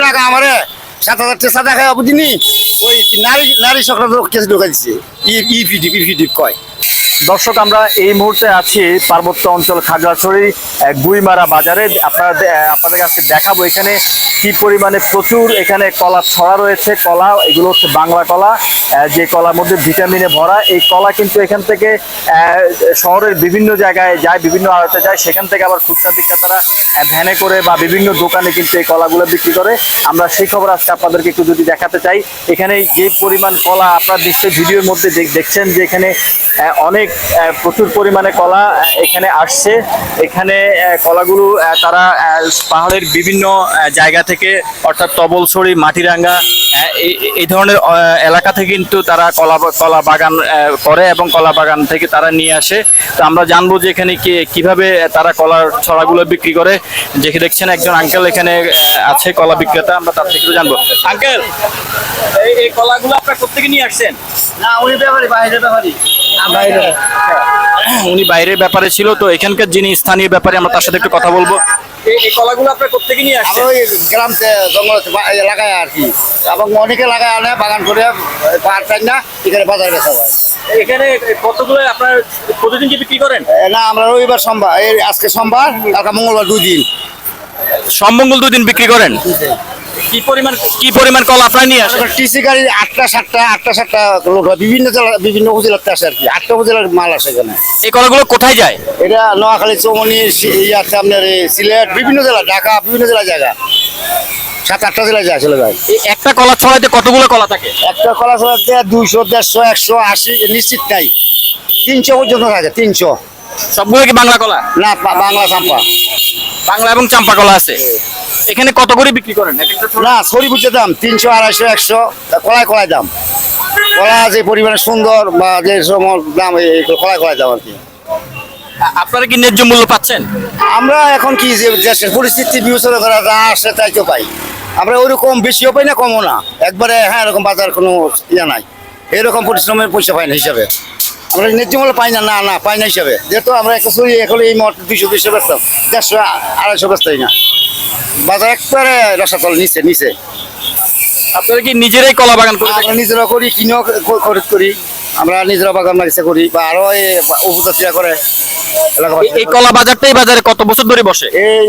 টাকা আমারে 7,000 টাকা সাদা খায় বুঝিনি ওই নারী সংক্রান্ত কেস ঢোকা দিচ্ছে ইপিডিপ কয়। দর্শক, আমরা এই মুহূর্তে আছি পার্বত্য অঞ্চল খাগড়াছড়ি গুইমারা বাজারে। আপনাদের কাছে দেখাবো এখানে কি পরিমাণে প্রচুর এখানে কলা ছড়া রয়েছে। কলা এগুলো হচ্ছে বাংলা কলা, যে কলার মধ্যে ভিটামিনে ভরা। এই কলা কিন্তু এখান থেকে শহরের বিভিন্ন জায়গায় যায়, বিভিন্ন আড়তে যায়, সেখান থেকে আবার খুচরা বিক্রেতারা ভ্যানে করে বা বিভিন্ন দোকানে কিন্তু এই কলাগুলো বিক্রি করে। আমরা সেই খবর আজকে আপনাদেরকে একটু যদি দেখাতে চাই। এখানে যে পরিমাণ কলা আপনারা নিশ্চয়ই ভিডিওর মধ্যে দেখছেন যে এখানে অনেক প্রচুর পরিমাণে কলা এখানে আসছে। এখানে কলাগুলো তারা পাহাড়ের বিভিন্ন জায়গা থেকে অর্থাৎ তবলছড়ি, মাটিরাঙ্গা এই ধরনের এলাকা থেকে কিন্তু তারা কলা বাগান করে এবং কলা বাগান থেকে তারা নিয়ে আসে। তো আমরা জানবো যে এখানে কিভাবে তারা কলার ছড়াগুলো বিক্রি করে। যে দেখছেন একজন আঙ্কেল এখানে আছে কলা বিক্রেতা, আমরা তার থেকে জানবো। আঙ্কেল, এই কলাগুলো আপনারা কোত্থেকে নিয়ে আসছেন? না উনি বাইরের ব্যাপারী উনি বাইরের ব্যাপারে ছিল, তো এখানকার যিনি স্থানীয় ব্যাপারে আমরা তার সাথে একটু কথা বলবো। এই কলাগুলো আপনারা কোত্থেকে নিয়ে আসছেন? ওই গ্রাম জঙ্গল লাগায় আর কি, এবং অনেকে লাগায় আনে বাগান করে পাহাড় চাই না এখানে বাজারে বেচা হয়। এখানে কতগুলো আপনার প্রতিদিন কি বিক্রি করেন? না আমরা রবিবার সোমবার, আজকে সোমবার, কালকে মঙ্গলবার 2 দিন, সোম মঙ্গল 2 দিন বিক্রি করেন। কি পরিমাণ কলা আপনারা নিয়ে আসেন? টিসি গাড়ি 8টা 7টা লোক হয়, বিভিন্ন জেলা বিভিন্ন উপজেলাতে আসে আর কি, 8টা উপজেলার মাল আসে এখানে। এই কলাগুলো কোথায় যায়? এটা নোয়াখালী, চৌমনি, আছে আপনার সিলেট, বিভিন্ন জেলা, ঢাকা, বিভিন্ন জেলায় জায়গা, 7-8টা জেলায় যায় চলে যায়। এই একটা কলা ছড়াইতে কতগুলো কলা থাকে? একটা কলা ছড়াতে 200, 150, 180 নিশ্চিত নাই, 300 পর্যন্ত থাকে। 300 সবগুলো কি বাংলা কলা? না, বাংলা চাম্পা, বাংলা এবং চাম্পা কলা আছে। এখানে কত করে বিক্রি করেন? না ছড়ি বুঝতে দাম 300, 250, 100, কলায় দাম। কলা যে পরিমাণে সুন্দর বা যে সময় দাম, কলায় দাম আর কি। আপনারা কি ন্যায্য মূল্য পাচ্ছেন? আমরা এখন কি যে দেশের পরিস্থিতি বিবেচনা করা যা আসে তাই তো পাই। আমরা ওইরকম বেশিও পাই না, কমও না, একবারে হ্যাঁ এরকম বাজার কোনো ইয়ে নাই, এরকম পরিশ্রমের পয়সা পাই না হিসাবে। আমরা ন্যায্য মূল্য পাই না, পাই না হিসাবে। যেহেতু আমরা একটা চুরি এখন এই মুহূর্তে 200 বেচতাম, 400, 250 বেচতাই না, বাজার একবারে রসাতল নিচে। আপনারা কি নিজেরাই কলা বাগান করেন? আমরা নিজেরা করি, কিনেও খরিদ করি, আমরা নিজেরা বাগান বাগিচা করি, বা আরো উপজাতিরা করে। এই কলা বাজারটাই বাজারে কত বছর ধরে বসে?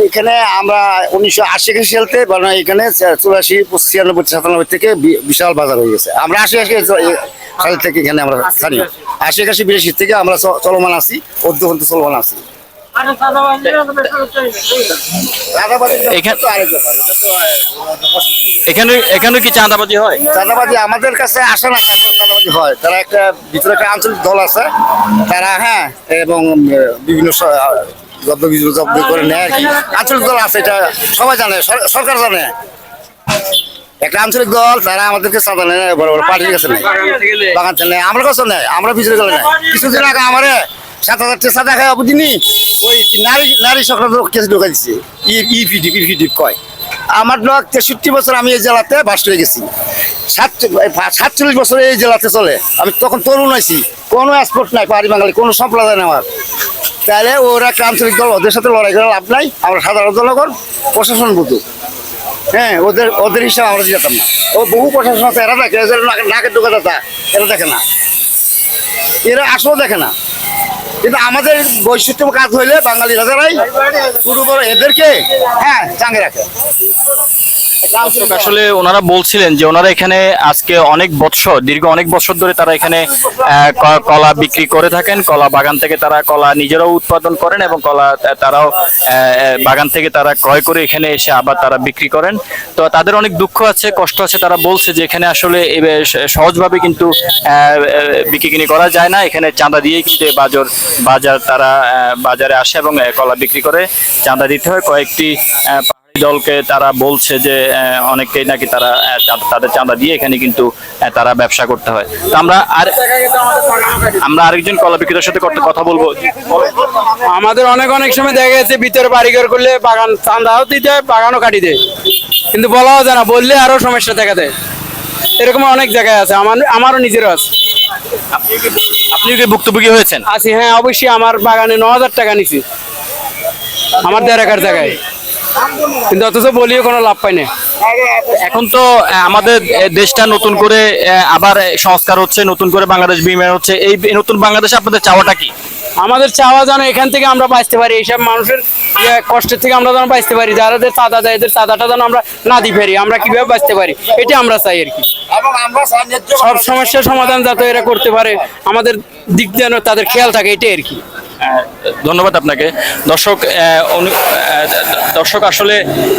এখানে আমরা 1980 সালতে এখানে 84, 95, 97 থেকে বিশাল বাজার হয়ে গেছে। আমরা 80 সাল থেকে এখানে আমরা স্থানীয়, 80, 82 থেকে আমরা চলমান আছি, অর্ধপন্ত চলমান আছি। এখানে কি চাঁদাবাজি হয়? চাঁদাবাজি আমাদের কাছে আসে না, চাঁদাবাজি হয়। তারা একটা ভিতরে একটা আঞ্চলিক দল আছে, তারা হ্যাঁ এবং বিভিন্ন জব্দ করে নেয় আর কি। আঞ্চলিক দল আছে, এটা সবাই জানে, সরকার জানে। একটা আঞ্চলিক দল, তারা আমাদেরকে চাঁদা নেয়, বড় বড় পার্টির কাছে নেয়, বাগান নেয়, আমার কাছে নেয়, আমরা ভিতরে গেলে নেয়। কিছুদিন আগে আমারে 7,000 টাকা সাদা খায় বুঝিনি ওই নারী সংক্রান্ত কেস ঢোকা দিচ্ছে, ইপিডিপ কয়। আমার 63 বছর আমি এই জেলাতে বাস হয়ে গেছি, 47 বছর এই জেলাতে চলে। আমি তখন তরুণ আছি, কোনো এক্সপোর্ট নাই, পাহাড়ি বাঙালি কোনো সম্প্রদায় নেই আমার। তাহলে ওরা একটা আঞ্চলিক দল, ওদের সাথে লড়াই করে লাভ নাই। আমরা সাধারণ জনগণ, প্রশাসন বুঝুক, হ্যাঁ ওদের হিসাবে আমরা যেতাম না। ও বহু প্রশাসন আছে, এরা দেখে, নাকের ঢোকা দাতা, এরা দেখে না, এরা আসলেও দেখে না। কিন্তু আমাদের বৈশিষ্ট্য কাজ হইলে বাঙালি রাজারাই পুরো এদেরকে হ্যাঁ চাঙ্গে রাখে। আসলে ওনারা বলছিলেন যে ওনারা এখানে আজকে দীর্ঘ অনেক বছর ধরে তারা এখানে কলা বিক্রি করে থাকেন। কলা বাগান থেকে তারা কলা নিজেরাও উৎপাদন করেন এবং কলা তারাও বাগান থেকে তারা ক্রয় করে এখানে এসে আবার তারা বিক্রি করেন। তো তাদের অনেক দুঃখ আছে, কষ্ট আছে। তারা বলছে যে এখানে আসলে সহজভাবে কিন্তু বিক্রি কিনি করা যায় না, এখানে চাঁদা দিয়েই কিন্তু বাজার তারা বাজারে আসে এবং কলা বিক্রি করে, চাঁদা দিতে হয়। কয়েকটি দলকে তারা বলছে যে অনেককেই নাকি তারা তাদের চাঁদা দিয়ে এখানে কিন্তু তারা ব্যবসা করতে হয়। তো আমরা আরেকজন কলা বিক্রেতার সাথে কথা বলবো। আমাদের অনেক সময় দেখা গেছে ভিতরে বাড়িঘর করলে বাগান চাঁদাও দিতে হয়, বাগানও কাটি দেয়, কিন্তু বলাও যায় না, বললে আরো সমস্যা দেখা দেয়। এরকম অনেক জায়গায় আছে, আমারও নিজেরও আছে। আপনি কি ভুক্তভোগী হয়েছেন? আছি, হ্যাঁ অবশ্যই। আমার বাগানে 9,000 টাকা নিছি, আমার 1.5 একর জায়গায়। কিন্তু অথচ বলিও কোনো লাভ পাই না। এখন তো আমাদের দেশটা নতুন করে আবার সংস্কার হচ্ছে, নতুন করে বাংলাদেশ বিনির্মাণ হচ্ছে। এই নতুন বাংলাদেশে আপনাদের চাওয়াটা কি? আমাদের চাওয়া যেন এখান থেকে আমরা বাঁচতে পারি, এইসব মানুষের কষ্টের থেকে আমরা যেন বাঁচতে পারি, যাদের চাঁদা দেয় এদের চাঁদাটা যেন আমরা না দিই ফেরি, আমরা কিভাবে বাঁচতে পারি এটা আমরা চাই আর কি। এবং আমরা সব সমস্যার সমাধান যাতে এরা করতে পারে, আমাদের দিক যেন তাদের খেয়াল থাকে, এটাই আর কি। ধন্যবাদ আপনাকে। দর্শক আসলে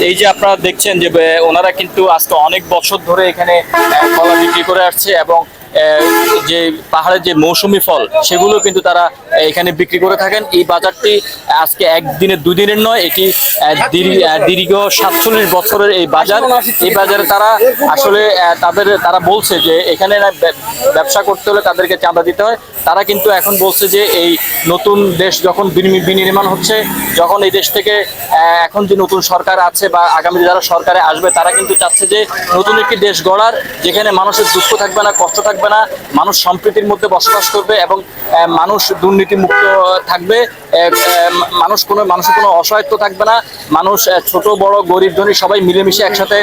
এই যে আপনারা দেখছেন যে ওনারা কিন্তু আজকে অনেক বছর ধরে এখানে কলা বিক্রি করে আসছে এবং যে পাহাড়ের যে মৌসুমী ফল সেগুলো কিন্তু তারা এখানে বিক্রি করে থাকেন। এই বাজারটি আজকে একদিনের দুদিনের নয়, এটি দীর্ঘ 47 বছরের এই বাজার। এই বাজারে তারা আসলে তারা বলছে যে এখানে ব্যবসা করতে হলে তাদেরকে চাঁদা দিতে হয়। তারা কিন্তু এখন বলছে যে এই নতুন দেশ যখন বিনির্মাণ হচ্ছে, যখন এই দেশ থেকে এখন যে নতুন সরকার আছে বা আগামী যারা সরকারে আসবে, তারা কিন্তু চাচ্ছে যে নতুন একটি দেশ গড়ার, যেখানে মানুষের দুঃখ থাকবে না, কষ্ট থাকবে না, মানুষ সম্প্রীতির মধ্যে বসবাস করবে এবং মানুষ দুর্নীতি মুক্ত থাকবে, মানুষের কোনো অসহায়ত্ব থাকবে না, মানুষ ছোট বড় গরিব ধনী সবাই মিলেমিশে একসাথে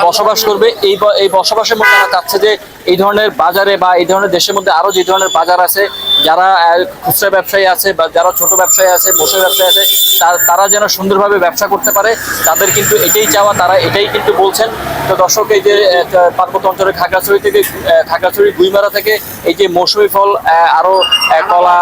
বসবাস করবে। এই বসবাসের মধ্যে তারা চাচ্ছে যে এই ধরনের বাজারে বা এই ধরনের দেশের মধ্যে আরো যে ধরনের বাজার আছে, যারা খুচরা ব্যবসায়ী আছে বা যারা ছোট ব্যবসায়ী আছে, বসে ব্যবসায়ী আছে, তারা যেন সুন্দরভাবে ব্যবসা করতে পারে, তাদের কিন্তু এটাই চাওয়া, তারা এটাই কিন্তু বলছেন। তো দর্শক, এই যে পার্বত্য অঞ্চলের খাগড়াছড়ি গুইমারা থেকে এই যে মৌসুমী ফল, আরো কলা,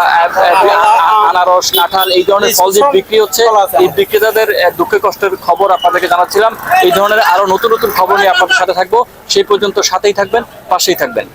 আনারস, কাঁঠাল, এই ধরনের ফল যে বিক্রি হচ্ছে, এই বিক্রেতাদের দুঃখে কষ্টের খবর আপনাদেরকে জানাচ্ছিলাম। এই ধরনের আরো নতুন নতুন খবর নিয়ে আপনাদের সাথে থাকবো। সেই পর্যন্ত সাথেই থাকবেন, পাশেই থাকবেন।